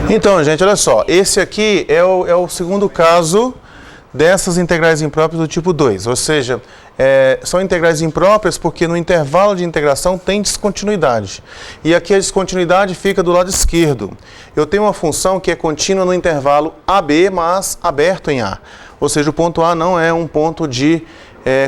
Então, gente, olha só. Esse aqui é o segundo caso dessas integrais impróprias do tipo 2. Ou seja, são integrais impróprias porque no intervalo de integração tem descontinuidade. E aqui a descontinuidade fica do lado esquerdo. Eu tenho uma função que é contínua no intervalo AB, mas aberto em A. Ou seja, o ponto A não é um ponto de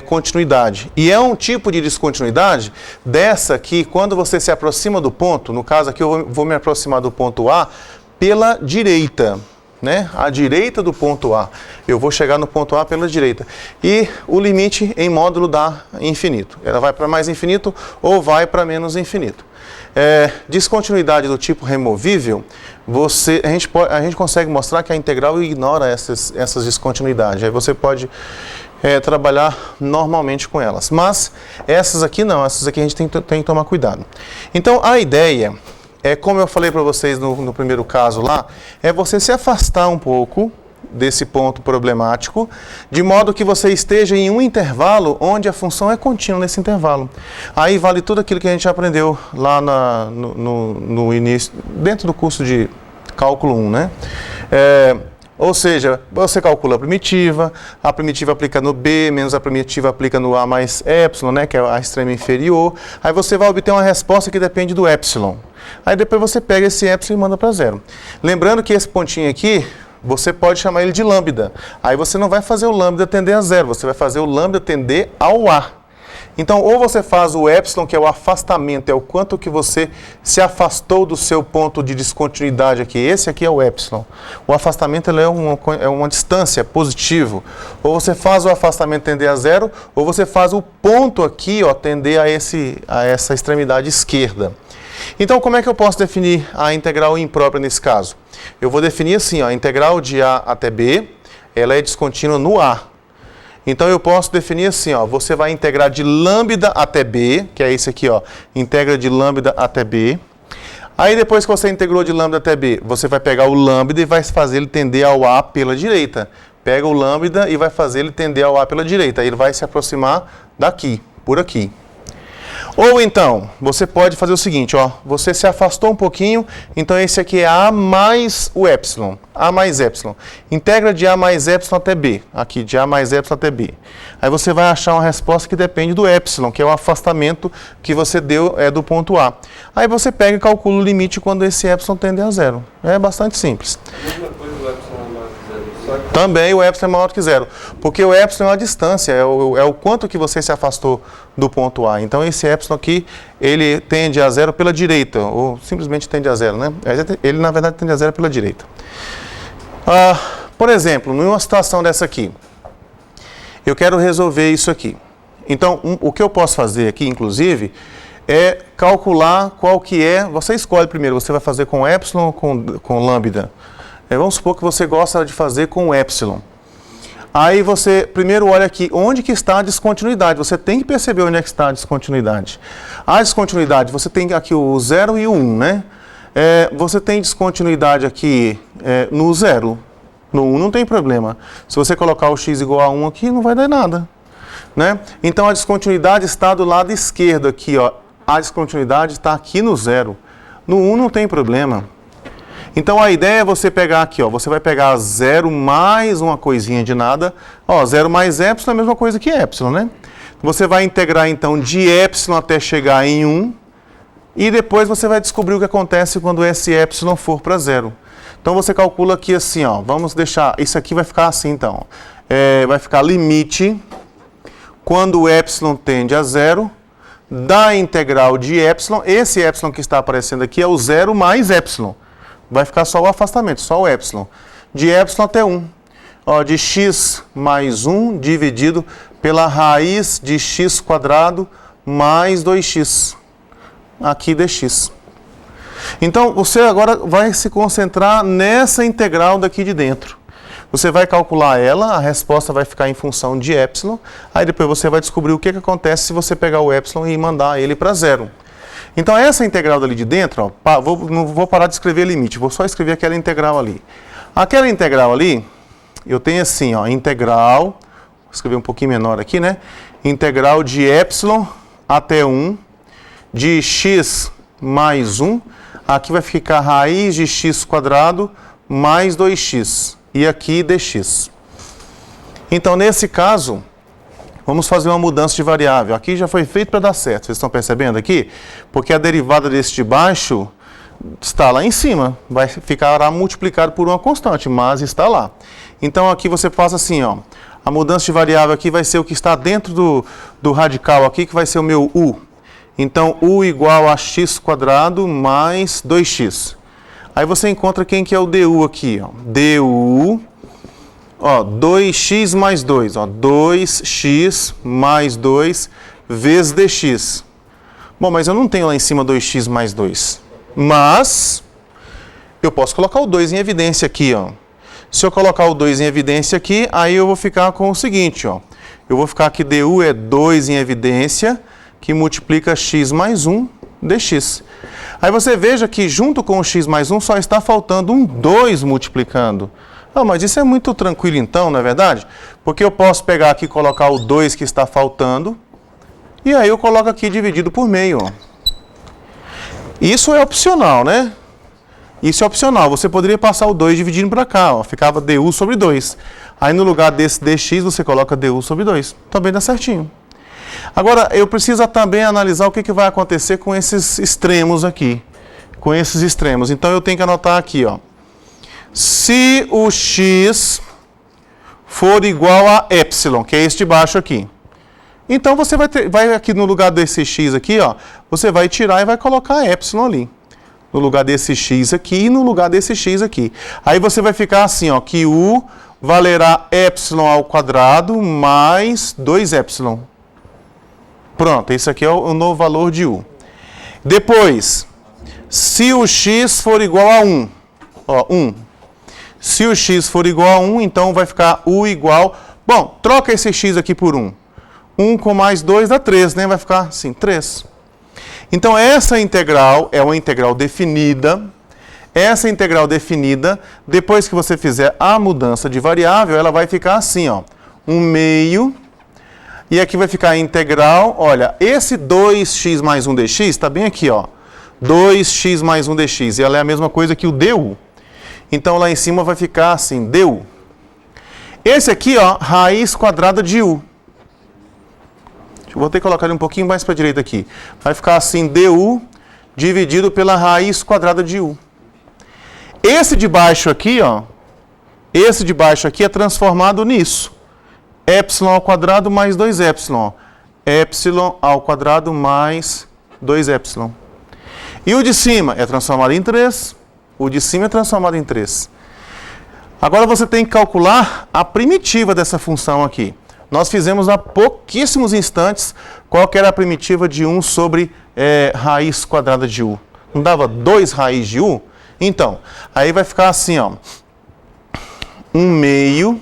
continuidade. E é um tipo de descontinuidade dessa que quando você se aproxima do ponto, no caso aqui eu vou me aproximar do ponto A pela direita, né? A direita do ponto A. Eu vou chegar no ponto A pela direita. E o limite em módulo dá infinito. Ela vai para mais infinito ou vai para menos infinito. Descontinuidade do tipo removível, a gente consegue mostrar que a integral ignora essas descontinuidades. Aí você pode trabalhar normalmente com elas. Mas essas aqui não, essas aqui a gente tem que tomar cuidado. Então a ideia como eu falei para vocês no primeiro caso lá, é você se afastar um pouco desse ponto problemático, de modo que você esteja em um intervalo onde a função é contínua nesse intervalo. Aí vale tudo aquilo que a gente aprendeu lá no início, dentro do curso de cálculo 1, né? Ou seja, você calcula a primitiva aplica no B, menos a primitiva aplica no A mais epsilon, né, que é a extrema inferior. Aí você vai obter uma resposta que depende do epsilon. Aí depois você pega esse epsilon e manda para zero. Lembrando que esse pontinho aqui, você pode chamar ele de lambda. Aí você não vai fazer o lambda tender a zero, você vai fazer o lambda tender ao A. Então, ou você faz o epsilon, que é o afastamento, é o quanto que você se afastou do seu ponto de descontinuidade aqui. Esse aqui é o epsilon. O afastamento ele é uma distância positivo. Ou você faz o afastamento tender a zero, ou você faz o ponto aqui tender a essa extremidade esquerda. Então, como é que eu posso definir a integral imprópria nesse caso? Eu vou definir assim, a integral de A até B, ela é descontínua no A. Então, eu posso definir assim, você vai integrar de lambda até B, que é esse aqui, integra de lambda até B. Aí, depois que você integrou de lambda até B, você vai pegar o lambda e vai fazer ele tender ao A pela direita. Pega o lambda e vai fazer ele tender ao A pela direita. Aí ele vai se aproximar daqui, por aqui. Ou então, você pode fazer o seguinte, você se afastou um pouquinho, então esse aqui é A mais o epsilon, A mais epsilon. Integra de A mais epsilon até B, aqui, de A mais epsilon até B. Aí você vai achar uma resposta que depende do epsilon, que é o afastamento que você deu do ponto A. Aí você pega e calcula o limite quando esse epsilon tende a zero. É bastante simples. Também o epsilon é maior que zero, porque o epsilon é a distância, é o quanto que você se afastou do ponto A. Então esse epsilon aqui, ele tende a zero pela direita, ou simplesmente tende a zero, né? Ele na verdade tende a zero pela direita. Por exemplo, numa situação dessa aqui, eu quero resolver isso aqui. Então o que eu posso fazer aqui, inclusive, é calcular qual que você escolhe primeiro, você vai fazer com epsilon ou com lambda. Vamos supor que você gosta de fazer com epsilon. Aí você primeiro olha aqui, onde que está a descontinuidade? Você tem que perceber onde é que está a descontinuidade. A descontinuidade, você tem aqui o 0 e o 1, né? Você tem descontinuidade aqui no 0. No 1 não tem problema. Se você colocar o x igual a 1 aqui, não vai dar nada, né? Então a descontinuidade está do lado esquerdo aqui, A descontinuidade está aqui no 0. No 1 não tem problema. Então a ideia é você pegar aqui, você vai pegar 0 mais uma coisinha de nada. 0 mais epsilon é a mesma coisa que epsilon, né? Você vai integrar então de epsilon até chegar em 1. E depois você vai descobrir o que acontece quando esse epsilon for para 0. Então você calcula aqui assim, vamos deixar, isso aqui vai ficar assim então. Vai ficar limite, quando o epsilon tende a 0, da integral de epsilon. Esse epsilon que está aparecendo aqui é o 0 mais epsilon. Vai ficar só o afastamento, só o epsilon. De epsilon até 1. De x mais 1 dividido pela raiz de x quadrado mais 2x. Aqui dx. Então, você agora vai se concentrar nessa integral daqui de dentro. Você vai calcular ela, a resposta vai ficar em função de epsilon. Aí depois você vai descobrir o que acontece se você pegar o epsilon e mandar ele para 0. Então, essa integral dali de dentro, não vou parar de escrever limite, vou só escrever aquela integral ali. Aquela integral ali, eu tenho assim, integral, vou escrever um pouquinho menor aqui, né? Integral de epsilon até 1, de x mais 1, Aqui vai ficar raiz de x² mais 2x. E aqui dx. Então, nesse caso, vamos fazer uma mudança de variável. Aqui já foi feito para dar certo. Vocês estão percebendo aqui? Porque a derivada desse de baixo está lá em cima. Vai ficar multiplicado por uma constante, mas está lá. Então, aqui você passa assim, ó. A mudança de variável aqui vai ser o que está dentro do radical aqui, que vai ser o meu u. Então, u igual a x² mais 2x. Aí você encontra quem que é o du aqui, ó. Du, ó, 2x mais 2, ó. 2x mais 2 vezes dx. Bom, mas eu não tenho lá em cima 2x mais 2. Mas, eu posso colocar o 2 em evidência aqui, ó. Se eu colocar o 2 em evidência aqui, aí eu vou ficar com o seguinte, ó. Eu vou ficar que du é 2 em evidência, que multiplica x mais 1 dx. Aí você veja que junto com o x mais 1 só está faltando um 2 multiplicando. Ah, mas isso é muito tranquilo então, não é verdade? Porque eu posso pegar aqui e colocar o 2 que está faltando, e aí eu coloco aqui dividido por meio, ó. Isso é opcional, né? Isso é opcional. Você poderia passar o 2 dividindo para cá, ó. Ficava du sobre 2. Aí no lugar desse dx você coloca du sobre 2. Também dá certinho. Agora, eu preciso também analisar o que vai acontecer com esses extremos aqui. Com esses extremos. Então, eu tenho que anotar aqui, ó. Se o x for igual a epsilon, que é este de baixo aqui. Então, você vai aqui no lugar desse x aqui, ó. Você vai tirar e vai colocar epsilon ali. No lugar desse x aqui e no lugar desse x aqui. Aí você vai ficar assim, ó. Que u valerá epsilon ao quadrado mais 2 epsilon. Pronto, esse aqui é o novo valor de u. Depois, se o x for igual a 1, ó, 1. Se o x for igual a 1, então vai ficar u igual... Bom, troca esse x aqui por 1. 1 com mais 2 dá 3, né? Vai ficar assim, 3. Então, essa integral é uma integral definida. Essa integral definida, depois que você fizer a mudança de variável, ela vai ficar assim, ó. 1 meio... E aqui vai ficar a integral, olha, esse 2x mais 1 dx está bem aqui, ó. 2x mais 1 dx, e ela é a mesma coisa que o du. Então, lá em cima vai ficar assim, du. Esse aqui, ó, raiz quadrada de u. Vou ter que colocar ele um pouquinho mais para a direita aqui. Vai ficar assim, du dividido pela raiz quadrada de u. Esse de baixo aqui, ó, esse de baixo aqui é transformado nisso. Epsilon ao quadrado mais 2 epsilon. Epsilon ao quadrado mais 2 epsilon. E o de cima é transformado em 3. O de cima é transformado em 3. Agora você tem que calcular a primitiva dessa função aqui. Nós fizemos há pouquíssimos instantes qual que era a primitiva de 1 sobre raiz quadrada de u. Não dava 2 raiz de u? Então, aí vai ficar assim, ó. 1 meio...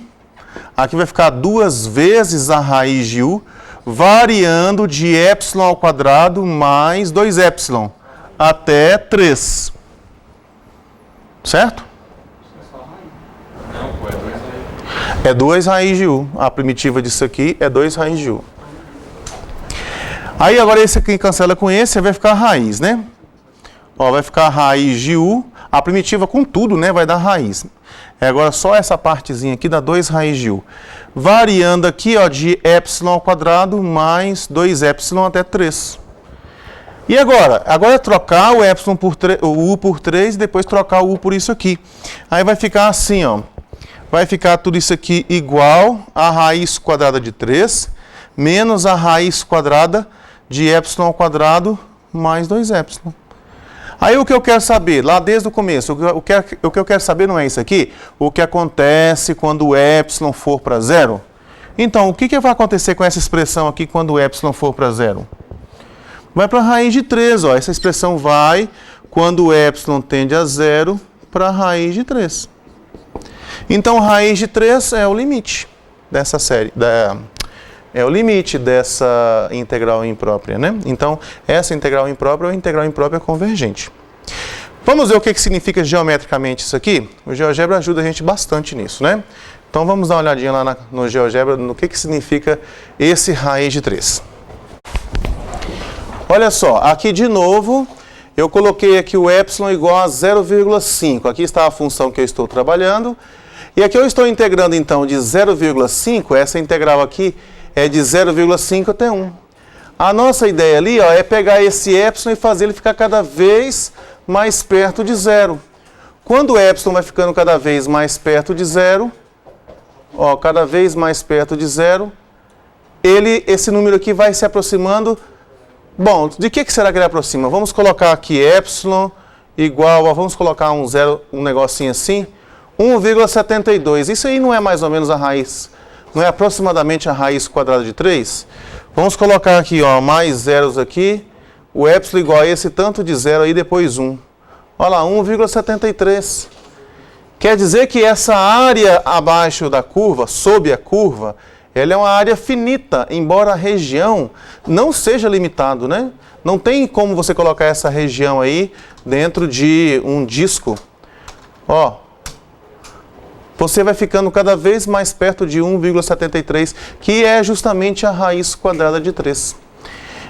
Aqui vai ficar 2 vezes a raiz de u, variando de epsilon ao quadrado mais 2 epsilon, até 3. Certo? É 2 raiz de u. A primitiva disso aqui é 2 raiz de u. Aí agora esse aqui cancela com esse, vai ficar a raiz, né? Ó, vai ficar a raiz de u. A primitiva com tudo, né, vai dar raiz. Agora só essa partezinha aqui dá 2 raiz de u. Variando aqui, ó, de epsilon ao quadrado mais 2 epsilon até 3. E agora? Agora é trocar o epsilon por 3, o u por 3 e depois trocar o u por isso aqui. Aí vai ficar assim, ó. Vai ficar tudo isso aqui igual a raiz quadrada de 3 menos a raiz quadrada de epsilon ao quadrado mais 2 epsilon. Aí o que eu quero saber, lá desde o começo, o que eu quero saber não é isso aqui, o que acontece quando o epsilon for para 0. Então, o que vai acontecer com essa expressão aqui quando o epsilon for para 0? Vai para a raiz de 3, ó. Essa expressão vai, quando o epsilon tende a 0, para a raiz de 3. Então, raiz de 3 é o limite dessa série, é o limite dessa integral imprópria, né? Então, essa integral imprópria é uma integral imprópria convergente. Vamos ver o que significa geometricamente isso aqui? O GeoGebra ajuda a gente bastante nisso, né? Então, vamos dar uma olhadinha lá no GeoGebra, no que significa esse raiz de 3. Olha só, aqui de novo, eu coloquei aqui o epsilon igual a 0,5. Aqui está a função que eu estou trabalhando. E aqui eu estou integrando, então, de 0,5, essa integral aqui é de 0,5 até 1. A nossa ideia ali, ó, é pegar esse epsilon e fazer ele ficar cada vez mais perto de zero. Quando o epsilon vai ficando cada vez mais perto de zero, ó, cada vez mais perto de zero, esse número aqui vai se aproximando. Bom, de que será que ele aproxima? Vamos colocar aqui epsilon igual a, vamos colocar um zero, um negocinho assim, 1,72. Isso aí não é mais ou menos a raiz, não é aproximadamente a raiz quadrada de 3? Vamos colocar aqui, ó, mais zeros aqui, o epsilon igual a esse tanto de zero aí, depois 1. Olha lá, 1,73. Quer dizer que essa área abaixo da curva, sob a curva, ela é uma área finita, embora a região não seja limitado, né? Não tem como você colocar essa região aí dentro de um disco. Ó, você vai ficando cada vez mais perto de 1,73, que é justamente a raiz quadrada de 3.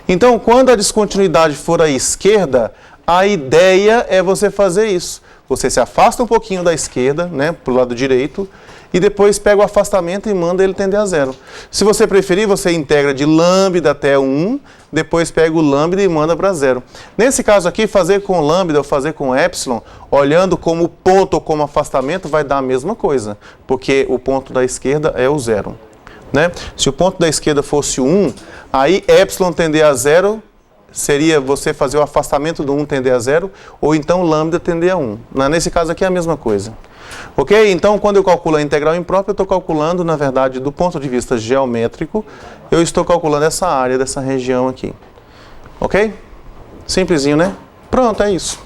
Então, quando a descontinuidade for à esquerda, a ideia é você fazer isso. Você se afasta um pouquinho da esquerda, né, para o lado direito, e depois pega o afastamento e manda ele tender a zero. Se você preferir, você integra de lambda até 1, depois pega o lambda e manda para zero. Nesse caso aqui, fazer com lambda ou fazer com epsilon, olhando como ponto ou como afastamento, vai dar a mesma coisa, porque o ponto da esquerda é o zero. Né? Se o ponto da esquerda fosse 1, aí epsilon tender a zero seria você fazer o afastamento do 1 tender a zero, ou então lambda tender a 1. Nesse caso aqui é a mesma coisa. Ok? Então, quando eu calculo a integral imprópria, eu estou calculando, na verdade, do ponto de vista geométrico, eu estou calculando essa área dessa região aqui. Ok? Simplesinho, né? Pronto, é isso.